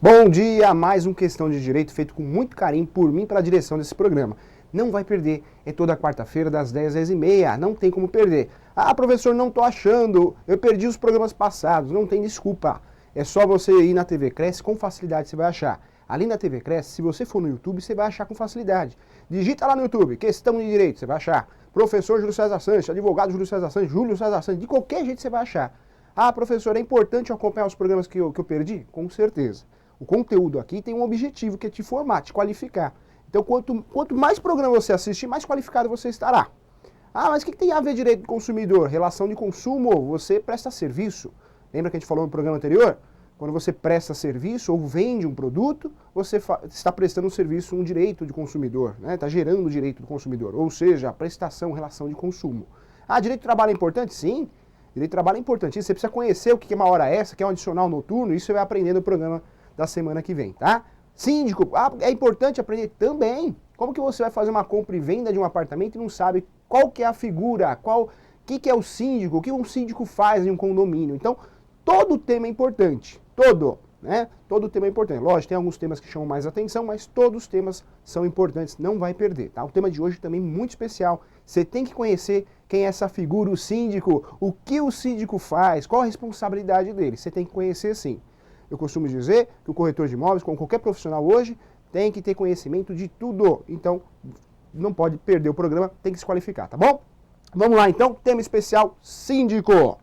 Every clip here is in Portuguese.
Bom dia, mais um Questão de Direito feito com muito carinho por mim e pela direção desse programa. Não vai perder, é toda quarta-feira das 10 às 10h30, não tem como perder. Ah, professor, não tô achando, eu perdi os programas passados, não tem desculpa. É só você ir na TV Cresce, com facilidade você vai achar. Além da TV Cresce, se você for no YouTube, você vai achar com facilidade. Digita lá no YouTube, Questão de Direito, você vai achar. Professor Júlio César Sanches, advogado Júlio César Sanches, de qualquer jeito você vai achar. Ah, professor, é importante eu acompanhar os programas que eu perdi? Com certeza. O conteúdo aqui tem um objetivo que é te formar, te qualificar. Então, quanto mais programa você assistir, mais qualificado você estará. Ah, mas o que tem a ver direito do consumidor? Relação de consumo, você presta serviço. Lembra que a gente falou no programa anterior? Quando você presta serviço ou vende um produto, você está prestando um serviço, um direito de consumidor, né? Está gerando o direito do consumidor, ou seja, a prestação, relação de consumo. Ah, direito do trabalho é importante? Sim, direito do trabalho é importantíssimo. Você precisa conhecer o que é uma hora extra, o que é um adicional noturno, isso você vai aprender no programa da semana que vem, tá? Síndico, é importante aprender também. Como que você vai fazer uma compra e venda de um apartamento e não sabe qual que é a figura, o que é o síndico, o que um síndico faz em um condomínio? Então, todo o tema é importante, né? Todo o tema é importante. Lógico, tem alguns temas que chamam mais atenção, mas todos os temas são importantes, não vai perder, tá? O tema de hoje também é muito especial. Você tem que conhecer quem é essa figura, o síndico, o que o síndico faz, qual a responsabilidade dele. Você tem que conhecer sim. Eu costumo dizer que o corretor de imóveis, como qualquer profissional hoje, tem que ter conhecimento de tudo. Então, não pode perder o programa, tem que se qualificar, tá bom? Vamos lá então, tema especial, síndico.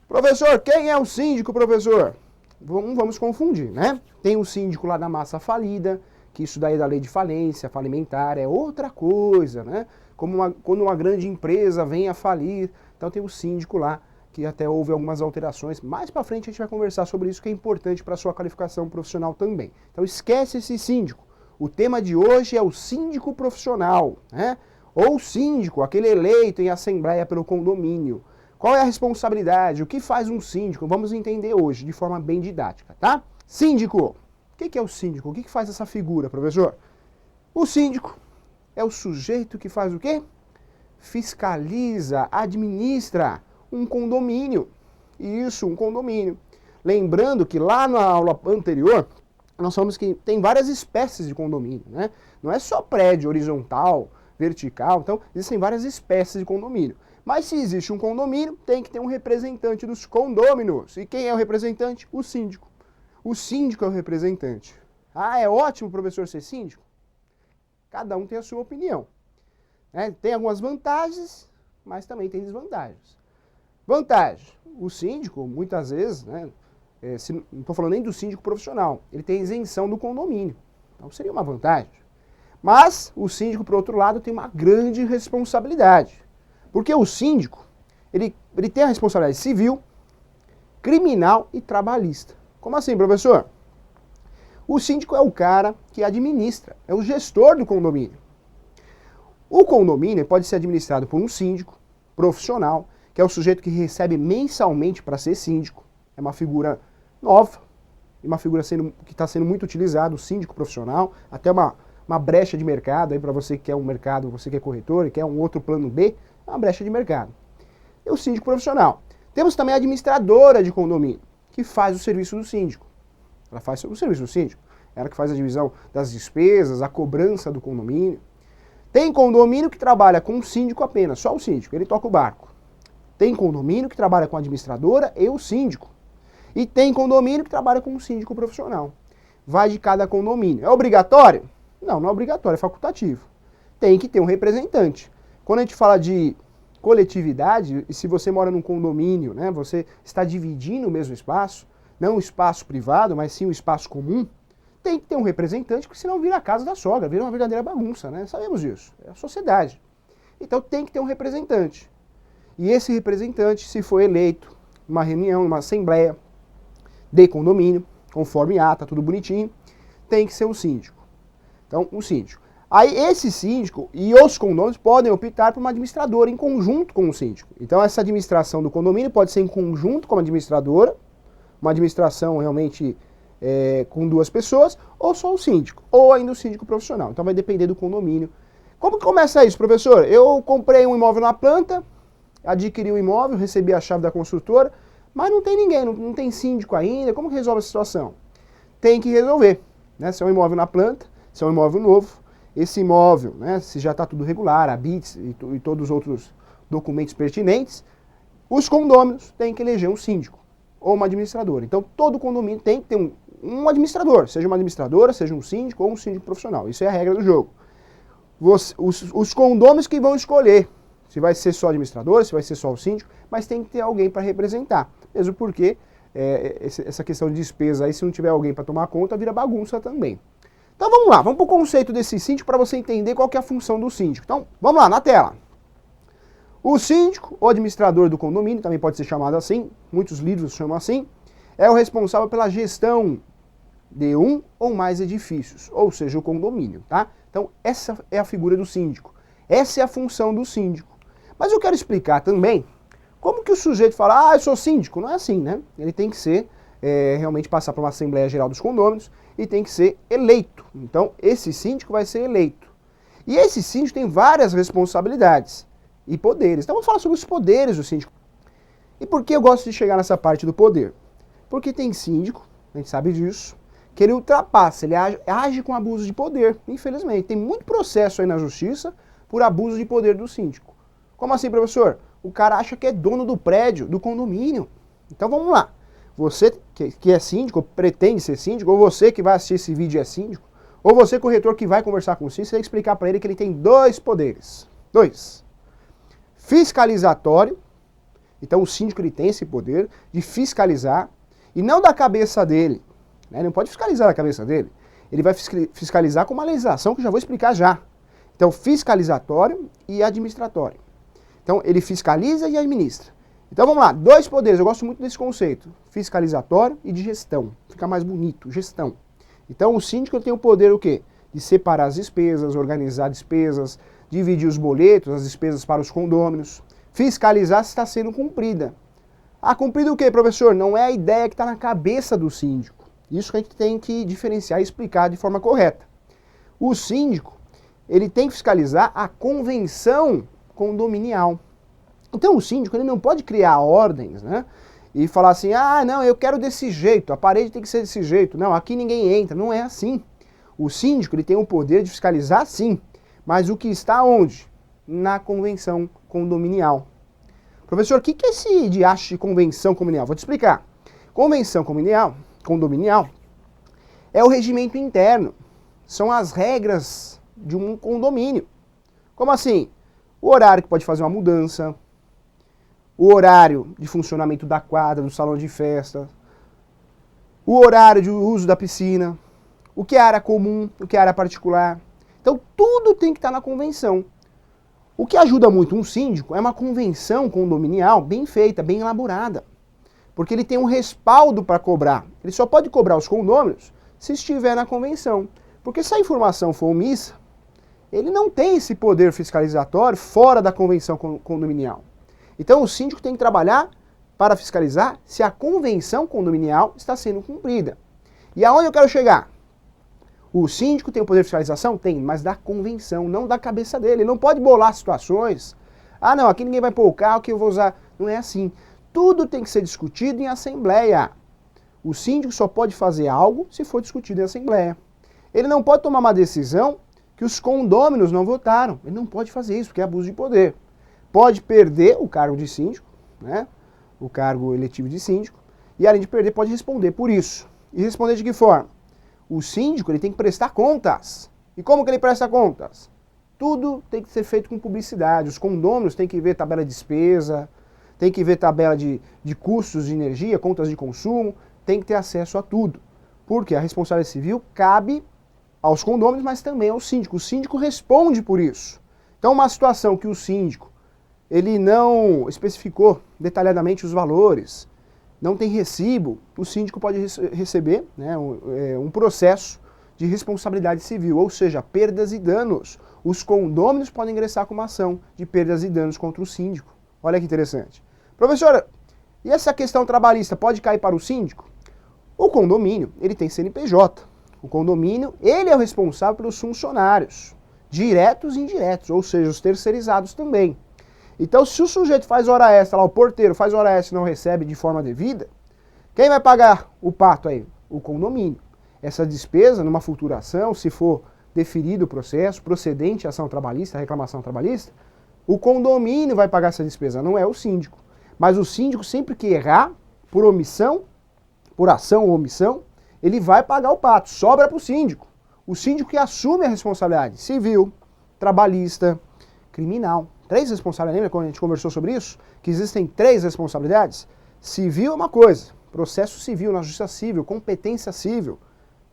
Professor, quem é o síndico, professor? Vamos confundir, né? Tem o síndico lá da massa falida, que isso daí é da lei de falência, falimentar, é outra coisa, né? Quando uma grande empresa vem a falir, então tem o síndico lá, que até houve algumas alterações. Mais para frente a gente vai conversar sobre isso, que é importante para a sua qualificação profissional também. Então esquece esse síndico. O tema de hoje é o síndico profissional, né? Ou síndico, aquele eleito em assembleia pelo condomínio. Qual é a responsabilidade? O que faz um síndico? Vamos entender hoje, de forma bem didática, tá? Síndico. O que é o síndico? O que faz essa figura, professor? O síndico é o sujeito que faz o quê? Fiscaliza, administra um condomínio. Isso, um condomínio. Lembrando que lá na aula anterior, nós falamos que tem várias espécies de condomínio, né? Não é só prédio horizontal, vertical, então existem várias espécies de condomínio. Mas se existe um condomínio, tem que ter um representante dos condôminos. E quem é o representante? O síndico. O síndico é o representante. Ah, é ótimo, professor, ser síndico? Cada um tem a sua opinião. Né? Tem algumas vantagens, mas também tem desvantagens. Vantagem, o síndico, muitas vezes, né, não estou falando nem do síndico profissional, ele tem isenção do condomínio, então seria uma vantagem. Mas o síndico, por outro lado, tem uma grande responsabilidade, porque o síndico, ele tem a responsabilidade civil, criminal e trabalhista. Como assim, professor? O síndico é o cara que administra, é o gestor do condomínio. O condomínio pode ser administrado por um síndico profissional, que é o sujeito que recebe mensalmente para ser síndico. É uma figura nova, uma figura que está sendo muito utilizada, o síndico profissional, até uma brecha de mercado, aí para você que quer um mercado, você que é corretor e quer um outro plano B, é uma brecha de mercado. E o síndico profissional. Temos também a administradora de condomínio, que faz o serviço do síndico. Ela faz o serviço do síndico. Ela que faz a divisão das despesas, a cobrança do condomínio. Tem condomínio que trabalha com o síndico apenas, só o síndico, ele toca o barco. Tem condomínio que trabalha com a administradora e o síndico. E tem condomínio que trabalha com o síndico profissional. Vai de cada condomínio. É obrigatório? Não, não é obrigatório, é facultativo. Tem que ter um representante. Quando a gente fala de coletividade, e se você mora num condomínio, né, você está dividindo o mesmo espaço, não um espaço privado, mas sim um espaço comum, tem que ter um representante, porque senão vira a casa da sogra, vira uma verdadeira bagunça, né? Sabemos disso. É a sociedade. Então tem que ter um representante. E esse representante, se for eleito numa reunião, numa assembleia de condomínio, conforme ata, tudo bonitinho, tem que ser o síndico. Então, o síndico. Aí esse síndico e os condôminos podem optar por uma administradora em conjunto com o síndico. Então essa administração do condomínio pode ser em conjunto com a administradora, uma administração realmente com duas pessoas, ou só o síndico, ou ainda o síndico profissional. Então vai depender do condomínio. Como que começa isso, professor? Eu comprei um imóvel na planta, adquiri o imóvel, recebi a chave da construtora, mas não tem ninguém, não tem síndico ainda, como que resolve a situação? tem que resolver, né? Se é um imóvel na planta, se é um imóvel novo, esse imóvel, né, se já está tudo regular, a BITS e todos os outros documentos pertinentes, os condôminos têm que eleger um síndico ou uma administradora. Então, todo condomínio tem que ter um administrador, seja uma administradora, seja um síndico ou um síndico profissional. Isso é a regra do jogo. Os condôminos que vão escolher se vai ser só administrador, se vai ser só o síndico, mas tem que ter alguém para representar. Mesmo porque essa questão de despesa aí, se não tiver alguém para tomar conta, vira bagunça também. Então vamos lá, vamos para o conceito desse síndico para você entender qual que é a função do síndico. Então, vamos lá, na tela. O síndico, ou administrador do condomínio, também pode ser chamado assim, muitos livros chamam assim, é o responsável pela gestão de um ou mais edifícios, ou seja, o condomínio, tá? Então, essa é a figura do síndico. Essa é a função do síndico. Mas eu quero explicar também como que o sujeito fala, eu sou síndico. Não é assim, né? Ele tem que ser, realmente passar por uma Assembleia Geral dos Condôminos e tem que ser eleito. Então, esse síndico vai ser eleito. E esse síndico tem várias responsabilidades e poderes. Então, vamos falar sobre os poderes do síndico. E por que eu gosto de chegar nessa parte do poder? Porque tem síndico, a gente sabe disso, que ele ultrapassa, ele age com abuso de poder, infelizmente. Tem muito processo aí na justiça por abuso de poder do síndico. Como assim, professor? O cara acha que é dono do prédio, do condomínio. Então vamos lá. Você que é síndico, pretende ser síndico, ou você que vai assistir esse vídeo é síndico, ou você corretor que vai conversar com o síndico, você tem que explicar para ele que ele tem dois poderes. Dois. Fiscalizatório. Então o síndico ele tem esse poder de fiscalizar, e não da cabeça dele. Ele não pode fiscalizar da cabeça dele. Ele vai fiscalizar com uma legislação que eu já vou explicar já. Então, fiscalizatório e administratório. Então, ele fiscaliza e administra. Então, vamos lá. Dois poderes. Eu gosto muito desse conceito. Fiscalizatório e de gestão. Fica mais bonito. Gestão. Então, o síndico tem o poder o quê? De separar as despesas, organizar despesas, dividir os boletos, as despesas para os condôminos. Fiscalizar se está sendo cumprida. Cumprido o quê, professor? Não é a ideia que está na cabeça do síndico. Isso que a gente tem que diferenciar e explicar de forma correta. O síndico, ele tem que fiscalizar a convenção condominial. Então o síndico ele não pode criar ordens, né? E falar assim, não, eu quero desse jeito, a parede tem que ser desse jeito. Não, aqui ninguém entra. Não é assim. O síndico ele tem o poder de fiscalizar sim, mas o que está onde? Na convenção condominial. Professor, o que é esse diacho de convenção condominial? Vou te explicar. Convenção condominial é o regimento interno. São as regras de um condomínio. Como assim? O horário que pode fazer uma mudança, o horário de funcionamento da quadra, do salão de festa, o horário de uso da piscina, o que é área comum, o que é área particular. Então tudo tem que estar na convenção. O que ajuda muito um síndico é uma convenção condominial bem feita, bem elaborada. Porque ele tem um respaldo para cobrar. Ele só pode cobrar os condôminos se estiver na convenção. Porque se a informação for omissa, ele não tem esse poder fiscalizatório fora da convenção condominial. Então o síndico tem que trabalhar para fiscalizar se a convenção condominial está sendo cumprida. E aonde eu quero chegar? O síndico tem o poder de fiscalização? Tem, mas da convenção, não da cabeça dele. Ele não pode bolar situações. Não, aqui ninguém vai pôr o carro que eu vou usar. Não é assim. Tudo tem que ser discutido em assembleia. O síndico só pode fazer algo se for discutido em assembleia. Ele não pode tomar uma decisão que os condôminos não votaram. Ele não pode fazer isso, porque é abuso de poder. Pode perder o cargo de síndico, né? O cargo eletivo de síndico, e além de perder, pode responder por isso. E responder de que forma? O síndico ele tem que prestar contas. E como que ele presta contas? Tudo tem que ser feito com publicidade. Os condôminos têm que ver tabela de despesa, tem que ver tabela de custos de energia, contas de consumo, tem que ter acesso a tudo. Porque a responsabilidade civil cabe aos condôminos, mas também ao síndico. O síndico responde por isso. Então, uma situação que o síndico ele não especificou detalhadamente os valores, não tem recibo, o síndico pode receber, né, um processo de responsabilidade civil, ou seja, perdas e danos. Os condôminos podem ingressar com uma ação de perdas e danos contra o síndico. Olha que interessante. Professora, e essa questão trabalhista pode cair para o síndico? O condomínio, ele tem CNPJ. O condomínio, ele é o responsável pelos funcionários, diretos e indiretos, ou seja, os terceirizados também. Então, se o sujeito faz hora extra, lá o porteiro faz hora extra e não recebe de forma devida, quem vai pagar o pato aí? O condomínio. essa despesa numa futura ação, se for deferido o processo, procedente a ação trabalhista, a reclamação trabalhista, o condomínio vai pagar essa despesa, não é o síndico. Mas o síndico, sempre que errar, por omissão, por ação ou omissão, ele vai pagar o pato, sobra para o síndico. O síndico que assume a responsabilidade civil, trabalhista, criminal. 3 responsabilidades, lembra quando a gente conversou sobre isso? Que existem 3 responsabilidades? Civil é uma coisa, processo civil, na justiça civil, competência civil.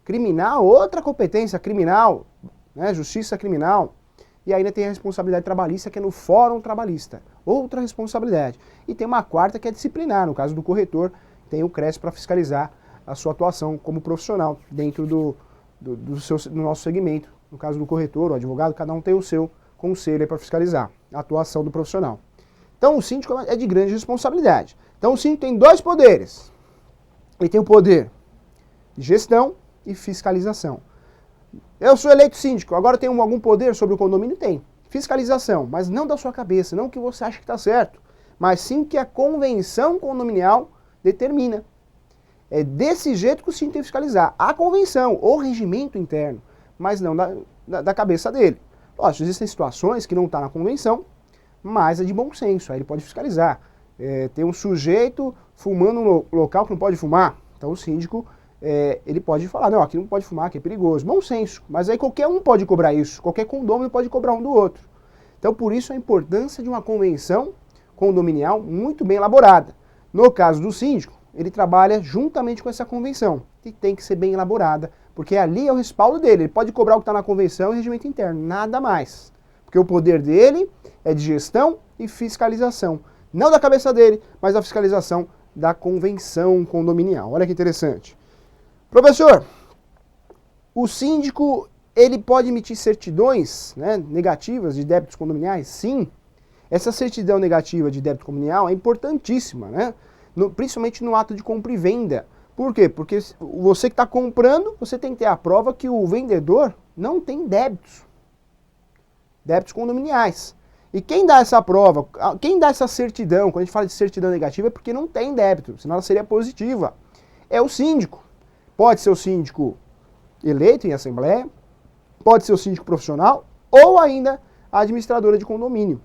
Criminal, outra competência criminal, né? Justiça criminal. E ainda tem a responsabilidade trabalhista, que é no fórum trabalhista. Outra responsabilidade. E tem uma quarta que é disciplinar. No caso do corretor, tem o CRES para fiscalizar a sua atuação como profissional dentro do nosso segmento. No caso do corretor, o advogado, cada um tem o seu conselho para fiscalizar a atuação do profissional. Então o síndico é de grande responsabilidade. Então o síndico tem 2 poderes. Ele tem o poder de gestão e fiscalização. Eu sou eleito síndico, agora tenho algum poder sobre o condomínio? Tem. Fiscalização, mas não da sua cabeça, não o que você acha que está certo, mas sim o que a convenção condominial determina. É desse jeito que o síndico tem que fiscalizar. A convenção, o regimento interno, mas não da cabeça dele. Lógico, existem situações que não está na convenção, mas é de bom senso, aí ele pode fiscalizar. Tem um sujeito fumando no local que não pode fumar, então o síndico ele pode falar, não, aqui não pode fumar, aqui é perigoso. Bom senso, mas aí qualquer um pode cobrar isso, qualquer condomínio pode cobrar um do outro. Então por isso a importância de uma convenção condominial muito bem elaborada. No caso do síndico, ele trabalha juntamente com essa convenção, que tem que ser bem elaborada, porque ali é o respaldo dele, ele pode cobrar o que está na convenção e regimento interno, nada mais. Porque o poder dele é de gestão e fiscalização, não da cabeça dele, mas da fiscalização da convenção condominial. Olha que interessante. Professor, o síndico, ele pode emitir certidões, né, negativas de débitos condominiais? Sim. Essa certidão negativa de débito condominial é importantíssima, né? Principalmente no ato de compra e venda. Por quê? Porque você que está comprando, você tem que ter a prova que o vendedor não tem débitos condominiais. E quem dá essa prova, quem dá essa certidão, quando a gente fala de certidão negativa, é porque não tem débito, senão ela seria positiva. É o síndico. Pode ser o síndico eleito em assembleia, pode ser o síndico profissional ou ainda a administradora de condomínio.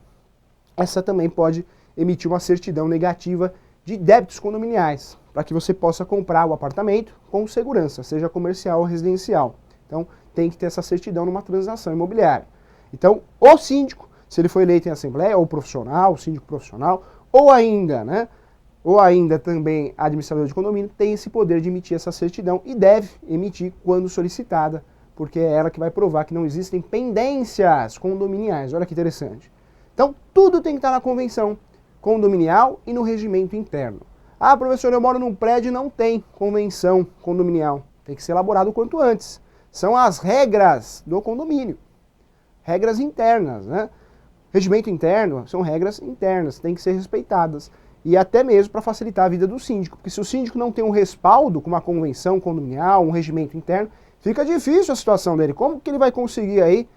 Essa também pode emitir uma certidão negativa de débitos condominiais, para que você possa comprar o apartamento com segurança, seja comercial ou residencial. Então, tem que ter essa certidão numa transação imobiliária. Então, o síndico, se ele for eleito em assembleia, ou profissional, síndico profissional, ou ainda também administrador de condomínio, tem esse poder de emitir essa certidão e deve emitir quando solicitada, porque é ela que vai provar que não existem pendências condominiais. Olha que interessante. Então, tudo tem que estar na convenção condominial e no regimento interno. Ah, professor, eu moro num prédio e não tem convenção condominial. Tem que ser elaborado o quanto antes. São as regras do condomínio. Regras internas, né? Regimento interno são regras internas, tem que ser respeitadas. E até mesmo para facilitar a vida do síndico. Porque se o síndico não tem um respaldo com uma convenção condominial, um regimento interno, fica difícil a situação dele. Como que ele vai conseguir aí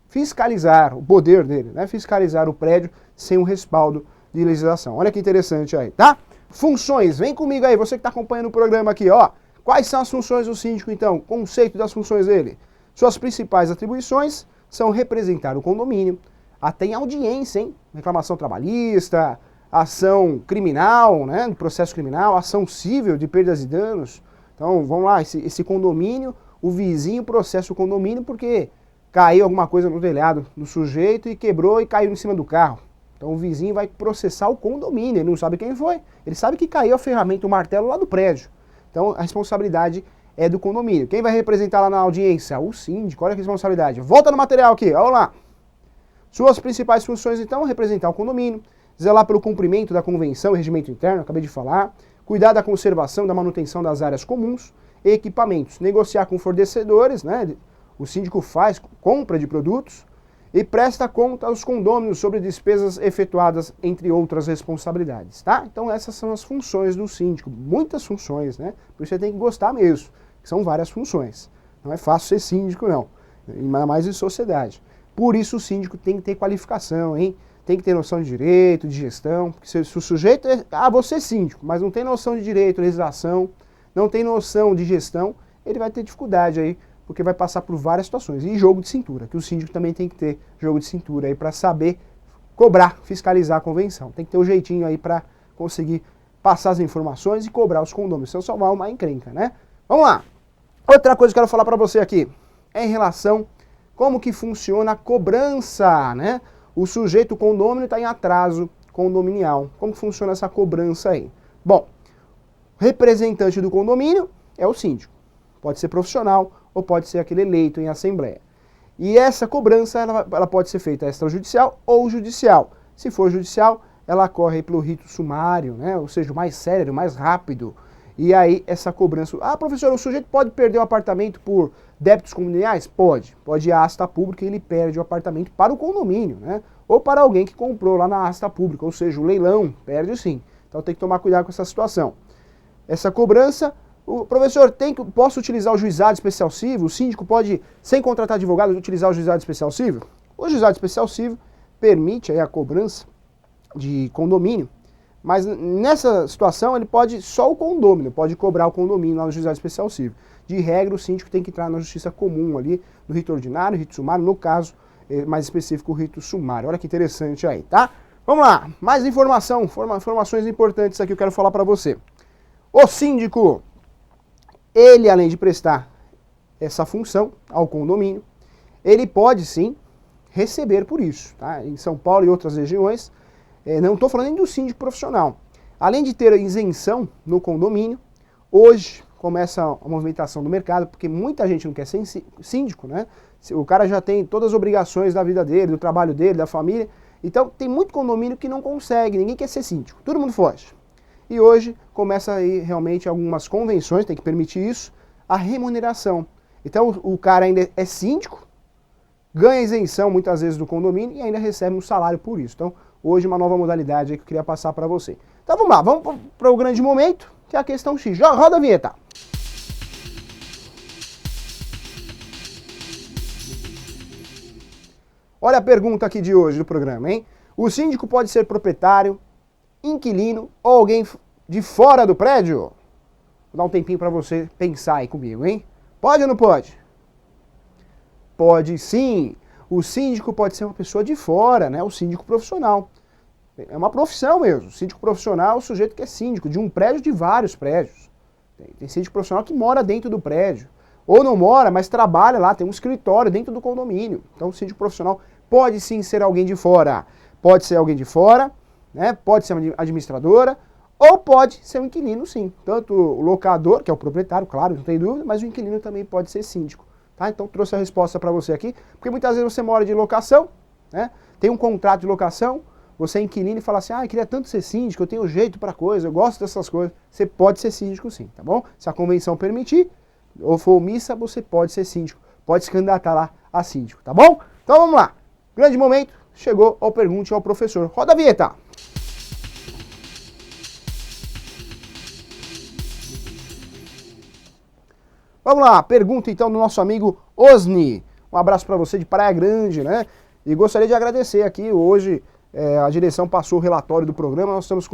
fiscalizar o poder dele, né? Fiscalizar o prédio sem um respaldo de legislação. Olha que interessante aí, tá? Funções, vem comigo aí, você que está acompanhando o programa aqui, ó. Quais são as funções do síndico, então? Conceito das funções dele. Suas principais atribuições são representar o condomínio, até em audiência, hein? Reclamação trabalhista, ação criminal, né? Processo criminal, ação civil de perdas e danos. Então, vamos lá, esse condomínio, o vizinho processa o condomínio porque caiu alguma coisa no telhado do sujeito e quebrou e caiu em cima do carro. Então o vizinho vai processar o condomínio, ele não sabe quem foi. Ele sabe que caiu a ferramenta, o martelo lá do prédio. Então a responsabilidade é do condomínio. Quem vai representar lá na audiência? O síndico, olha que responsabilidade. Volta no material aqui, olha lá. Suas principais funções, então, representar o condomínio, zelar pelo cumprimento da convenção e regimento interno, acabei de falar, cuidar da conservação e da manutenção das áreas comuns e equipamentos, negociar com fornecedores, né? O síndico faz compra de produtos e presta conta aos condôminos sobre despesas efetuadas, entre outras responsabilidades, tá? Então essas são as funções do síndico, muitas funções, né? Por isso você tem que gostar mesmo, que são várias funções. Não é fácil ser síndico, não, ainda mais em sociedade. Por isso o síndico tem que ter qualificação, hein? Tem que ter noção de direito, de gestão, porque se o sujeito você é síndico, mas não tem noção de direito, legislação, não tem noção de gestão, ele vai ter dificuldade aí, porque vai passar por várias situações. E jogo de cintura, que o síndico também tem que ter jogo de cintura aí para saber cobrar, fiscalizar a convenção. Tem que ter um jeitinho aí para conseguir passar as informações e cobrar os condôminos, senão salvar uma encrenca, né? Vamos lá! Outra coisa que eu quero falar para você aqui é em relação como que funciona a cobrança, né? O sujeito, o condômino, está em atraso condominial. Como que funciona essa cobrança aí? Bom, representante do condomínio é o síndico. Pode ser profissional ou pode ser aquele eleito em assembleia. E essa cobrança ela pode ser feita extrajudicial ou judicial. Se for judicial, ela corre pelo rito sumário, né? Ou seja, o mais célere, o mais rápido. E aí essa cobrança... Ah, professor, o sujeito pode perder o apartamento por débitos condominiais? Pode. Pode ir à asta pública e ele perde o apartamento para o condomínio, né? Ou para alguém que comprou lá na asta pública, ou seja, o leilão, perde sim. Então tem que tomar cuidado com essa situação. Essa cobrança... O professor, posso utilizar o juizado especial cível? O síndico pode, sem contratar advogado, utilizar o juizado especial cível? O juizado especial cível permite aí a cobrança de condomínio, mas nessa situação ele pode, só o condômino pode cobrar o condomínio lá no juizado especial cível. De regra, o síndico tem que entrar na justiça comum ali, no rito ordinário, rito sumário, no caso mais específico, o rito sumário. Olha que interessante aí, tá? Vamos lá, mais informações importantes aqui eu quero falar para você. O síndico, ele, além de prestar essa função ao condomínio, ele pode sim receber por isso. Tá? Em São Paulo e outras regiões, não estou falando nem do síndico profissional. Além de ter isenção no condomínio, hoje começa a movimentação do mercado, porque muita gente não quer ser síndico, né? O cara já tem todas as obrigações da vida dele, do trabalho dele, da família. Então tem muito condomínio que não consegue, ninguém quer ser síndico, todo mundo foge. E hoje começa aí realmente algumas convenções, tem que permitir isso, a remuneração. Então o cara ainda é síndico, ganha isenção muitas vezes do condomínio e ainda recebe um salário por isso. Então hoje uma nova modalidade aí que eu queria passar para você. Então vamos lá, vamos para o grande momento, que é a questão X. Roda a vinheta. Olha a pergunta aqui de hoje do programa, hein? O síndico pode ser proprietário, inquilino ou alguém de fora do prédio? Vou dar um tempinho para você pensar aí comigo, hein? Pode ou não pode? Pode sim. O síndico pode ser uma pessoa de fora, né? O síndico profissional. É uma profissão mesmo. O síndico profissional é o sujeito que é síndico de um prédio, de vários prédios. Tem síndico profissional que mora dentro do prédio. Ou não mora, mas trabalha lá, tem um escritório dentro do condomínio. Então o síndico profissional pode sim ser alguém de fora. Pode ser alguém de fora, né? Pode ser uma administradora, ou pode ser um inquilino, sim. Tanto o locador, que é o proprietário, claro, não tem dúvida, mas o inquilino também pode ser síndico. Tá? Então trouxe a resposta para você aqui, porque muitas vezes você mora de locação, né? Tem um contrato de locação, você é inquilino e fala assim, eu queria tanto ser síndico, eu tenho jeito para coisa, eu gosto dessas coisas. Você pode ser síndico sim, tá bom? Se a convenção permitir, ou for omissa, você pode ser síndico, pode se candidatar lá a síndico, tá bom? Então vamos lá, grande momento, chegou ao Pergunte ao Professor. Roda a vinheta! Vamos lá, pergunta então do nosso amigo Osni. Um abraço para você de Praia Grande, né? E gostaria de agradecer aqui, hoje a direção passou o relatório do programa, nós estamos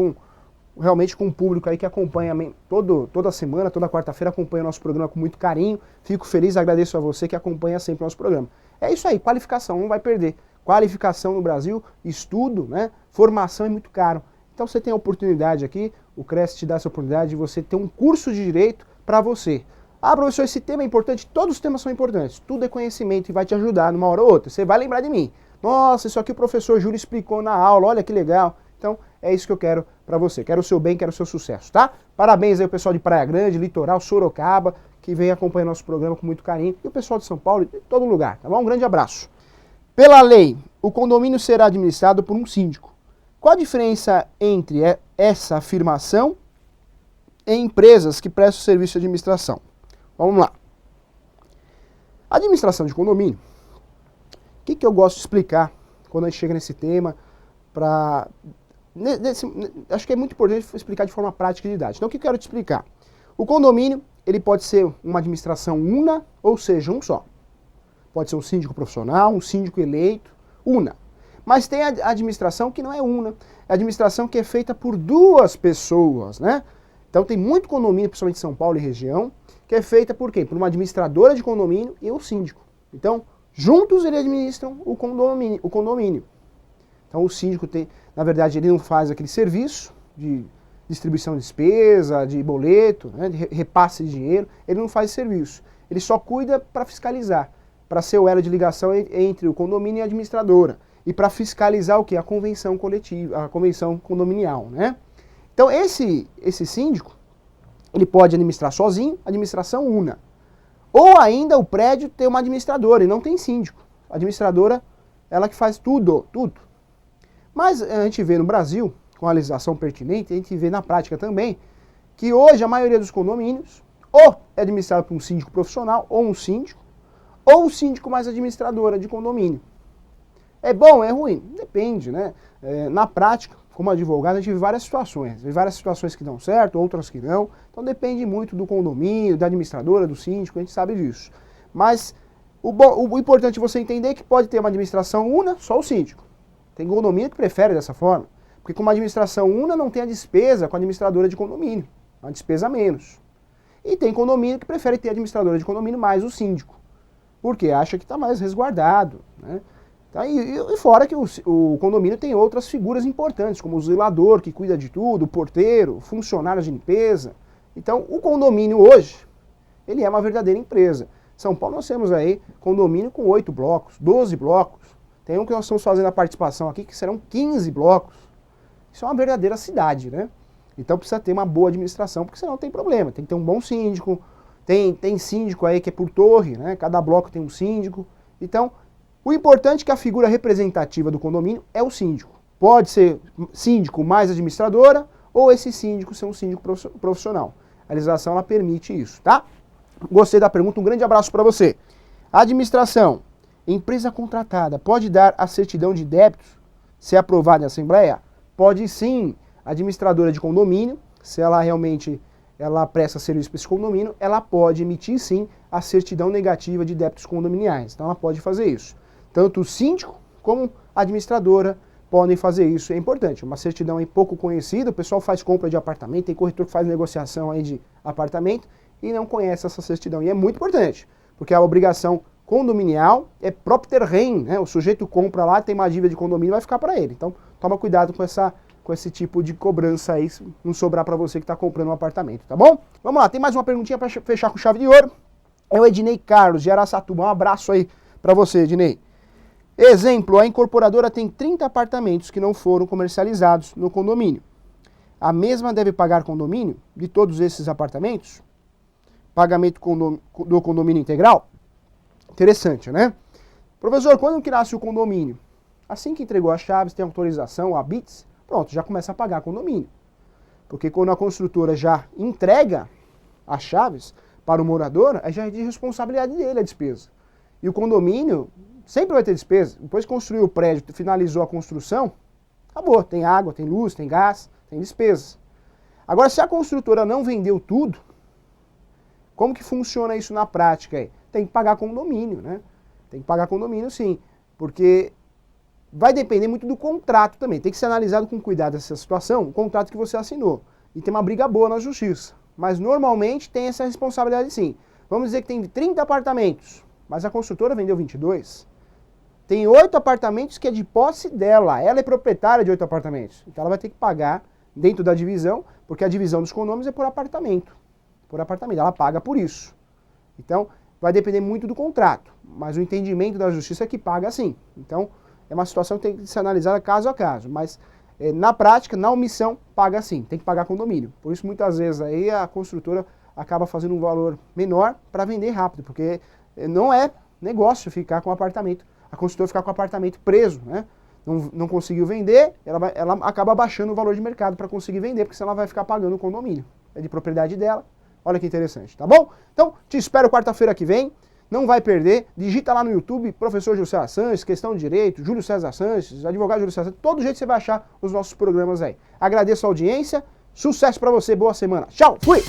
realmente com um público aí que acompanha toda semana, toda quarta-feira acompanha o nosso programa com muito carinho. Fico feliz, agradeço a você que acompanha sempre o nosso programa. É isso aí, qualificação, não vai perder. Qualificação no Brasil, estudo, né? Formação é muito caro. Então você tem a oportunidade aqui, o CRES te dá essa oportunidade de você ter um curso de direito para você. Ah, professor, esse tema é importante? Todos os temas são importantes. Tudo é conhecimento e vai te ajudar numa hora ou outra. Você vai lembrar de mim. Nossa, isso aqui o professor Júlio explicou na aula, olha que legal. Então, é isso que eu quero para você. Quero o seu bem, quero o seu sucesso, tá? Parabéns aí ao pessoal de Praia Grande, Litoral, Sorocaba, que vem acompanhando nosso programa com muito carinho. E o pessoal de São Paulo, de todo lugar, tá bom? Um grande abraço. Pela lei, o condomínio será administrado por um síndico. Qual a diferença entre essa afirmação e empresas que prestam serviço de administração? Vamos lá. A administração de condomínio, o que eu gosto de explicar quando a gente chega nesse tema, acho que é muito importante explicar de forma prática e didática. Então o que eu quero te explicar? O condomínio, ele pode ser uma administração una, ou seja, um só. Pode ser um síndico profissional, um síndico eleito, una. Mas tem a administração que não é una, é a administração que é feita por duas pessoas, né? Então tem muito condomínio, principalmente em São Paulo e região, que que é feita por quem? Por uma administradora de condomínio e um síndico. Então, juntos eles administram o condomínio. Então o síndico tem, na verdade, ele não faz aquele serviço de distribuição de despesa, de boleto, né, de repasse de dinheiro, ele não faz serviço. Ele só cuida para fiscalizar, para ser o elo de ligação entre o condomínio e a administradora. E para fiscalizar o quê? A convenção coletiva, a convenção condominial, né? Então esse síndico, ele pode administrar sozinho, administração una. Ou ainda o prédio tem uma administradora e não tem síndico. A administradora, ela que faz tudo. Mas a gente vê no Brasil, com a legislação pertinente, a gente vê na prática também, que hoje a maioria dos condomínios ou é administrado por um síndico profissional, ou um síndico, ou um síndico mais administradora de condomínio. É bom, é ruim? Depende, né? Na prática, como advogado, a gente vê várias situações. Vê várias situações que dão certo, outras que não. Então depende muito do condomínio, da administradora, do síndico, a gente sabe disso. Mas o importante é você entender que pode ter uma administração una, só o síndico. Tem condomínio que prefere dessa forma. Porque com uma administração una não tem a despesa com a administradora de condomínio. Uma despesa a menos. E tem condomínio que prefere ter a administradora de condomínio mais o síndico. Porque acha que está mais resguardado, né? Tá, e fora que o condomínio tem outras figuras importantes, como o zelador, que cuida de tudo, o porteiro, funcionários de limpeza. Então, o condomínio hoje, ele é uma verdadeira empresa. São Paulo nós temos aí condomínio com 8 blocos, 12 blocos. Tem um que nós estamos fazendo a participação aqui, que serão 15 blocos. Isso é uma verdadeira cidade, né? Então precisa ter uma boa administração, porque senão tem problema. Tem que ter um bom síndico, tem síndico aí que é por torre, né? Cada bloco tem um síndico. Então, o importante é que a figura representativa do condomínio é o síndico. Pode ser síndico mais administradora, ou esse síndico ser um síndico profissional. A legislação ela permite isso, tá? Gostei da pergunta, um grande abraço para você. Administração. Empresa contratada pode dar a certidão de débitos se aprovada em assembleia? Pode sim. A administradora de condomínio, se ela realmente presta serviço para esse condomínio, ela pode emitir sim a certidão negativa de débitos condominiais. Então ela pode fazer isso. Tanto o síndico como a administradora podem fazer isso. É importante. Uma certidão é pouco conhecida, o pessoal faz compra de apartamento, tem corretor que faz negociação aí de apartamento e não conhece essa certidão. E é muito importante, porque a obrigação condominial é propter rem, né? O sujeito compra lá, tem uma dívida de condomínio, vai ficar para ele. Então toma cuidado com esse tipo de cobrança aí, não sobrar para você que está comprando um apartamento, tá bom? Vamos lá, tem mais uma perguntinha para fechar com chave de ouro. É o Ednei Carlos, de Araçatuba. Um abraço aí para você, Ednei. Exemplo, a incorporadora tem 30 apartamentos que não foram comercializados no condomínio. A mesma deve pagar condomínio de todos esses apartamentos? Pagamento do condomínio integral? Interessante, né? Professor, quando que nasce o condomínio? Assim que entregou as chaves, tem autorização, a BITS, pronto, já começa a pagar condomínio. Porque quando a construtora já entrega as chaves para o morador, aí já é de responsabilidade dele a despesa. E o condomínio sempre vai ter despesa. Depois que construiu o prédio, finalizou a construção, acabou. Tem água, tem luz, tem gás, tem despesas. Agora, se a construtora não vendeu tudo, como que funciona isso na prática aí? Tem que pagar condomínio, né? Tem que pagar condomínio sim, porque vai depender muito do contrato também. Tem que ser analisado com cuidado essa situação, o contrato que você assinou. E tem uma briga boa na justiça. Mas normalmente tem essa responsabilidade sim. Vamos dizer que tem 30 apartamentos, mas a construtora vendeu 22. Tem 8 apartamentos que é de posse dela. Ela é proprietária de 8 apartamentos. Então ela vai ter que pagar dentro da divisão, porque a divisão dos condomínios é por apartamento. Por apartamento. Ela paga por isso. Então vai depender muito do contrato. Mas o entendimento da justiça é que paga sim. Então é uma situação que tem que ser analisada caso a caso. Mas na prática, na omissão, paga sim. Tem que pagar condomínio. Por isso muitas vezes aí a construtora acaba fazendo um valor menor para vender rápido. Porque não é negócio ficar com o apartamento. A construtora ficar com o apartamento preso, né? Não conseguiu vender, ela acaba baixando o valor de mercado para conseguir vender, porque senão ela vai ficar pagando o condomínio. É de propriedade dela. Olha que interessante, tá bom? Então, te espero quarta-feira que vem. Não vai perder. Digita lá no YouTube, Professor Júlio César Sanches, Questão de Direito, Júlio César Sanches, Advogado Júlio César Sanches. Todo jeito você vai achar os nossos programas aí. Agradeço a audiência. Sucesso para você. Boa semana. Tchau. Fui.